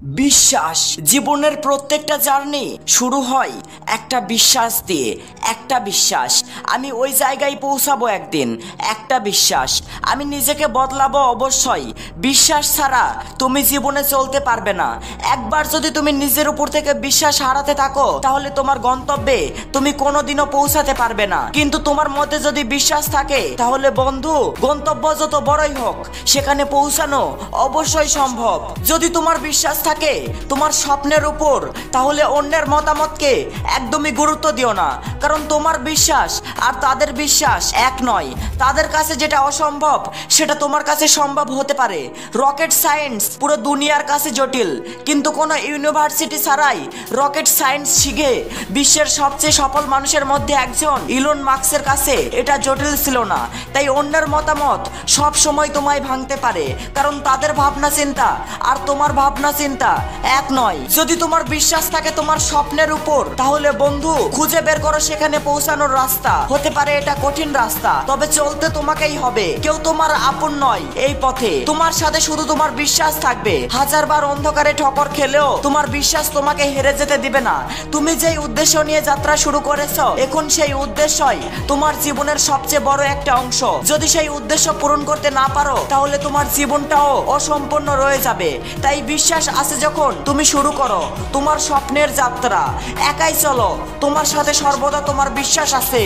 বিশ্বাস জীবনের প্রত্যেকটা জার্নি শুরু হয় একটা বিশ্বাস দিয়ে। একটা বিশ্বাস আমি ওই জায়গায় পৌঁছাবো একদিন, একটা বিশ্বাস আমি নিজেকে বদলাবো অবশ্যই। বিশ্বাস ছাড়া তুমি জীবনে চলতে পারবে না। একবার যদি তুমি নিজের উপর থেকে বিশ্বাস হারাতে থাকো তাহলে তোমার গন্তব্যে তুমি কোনোদিনও পৌঁছাতে পারবে না। কিন্তু তোমার মধ্যে যদি বিশ্বাস থাকে তাহলে বন্ধু, গন্তব্য যত বড়ই হোক সেখানে পৌঁছানো অবশ্যই সম্ভব। যদি তোমার বিশ্বাস থাকে তোমার স্বপ্নের উপর, তাহলে অন্যের মতামতকে একদমই গুরুত্ব দিও না, কারণ তোমার বিশ্বাস আর তাদের বিশ্বাস এক নয়। তাদের কাছে যেটা অসম্ভব সেটা তোমার কাছে সম্ভব হতে পারে। রকেট সায়েন্স পুরো দুনিয়ার কাছে জটিল, কিন্তু কোনো ইউনিভার্সিটি ছাড়াই রকেট সায়েন্স শিখে বিশ্বের সবচেয়ে সফল মানুষের মধ্যে একজন ইলন মাস্কের কাছে এটা জটিল ছিল না। তাই অন্যের মতামত সব সময় তোমায় ভাঙতে পারে, কারণ তাদের ভাবনা চিন্তা আর তোমার ভাবনা চিন্তা এক নয়। যদি তোমার বিশ্বাস থাকে তোমার স্বপ্নের উপর, তাহলে বন্ধু খুঁজে বের করো সেখানে পৌঁছানোর রাস্তা। হতে পারে এটা কঠিন রাস্তা, তবে চলতে তোমাকেই হবে। কেউ তোমার আপন নয় এই পথে, তোমার সাথে শুধু তোমার বিশ্বাস থাকবে। হাজারবার অন্ধকারে ঠক্কর খেলেও তোমার বিশ্বাস তোমাকে হেরে যেতে দিবে না। তুমি যেই উদ্দেশ্য নিয়ে যাত্রা শুরু করেছো, এখন সেই উদ্দেশ্যই তোমার জীবনের সবচেয়ে বড় একটা অংশ। যদি সেই উদ্দেশ্য পূরণ করতে না পারো তাহলে তোমার জীবনটাও অসম্পূর্ণ রয়ে যাবে। তাই বিশ্বাস আছে যখন তুমি শুরু করো তোমার স্বপ্নের যাত্রা। একাই চলো, তোমার সাথে সর্বদা তোমার বিশ্বাস আছে।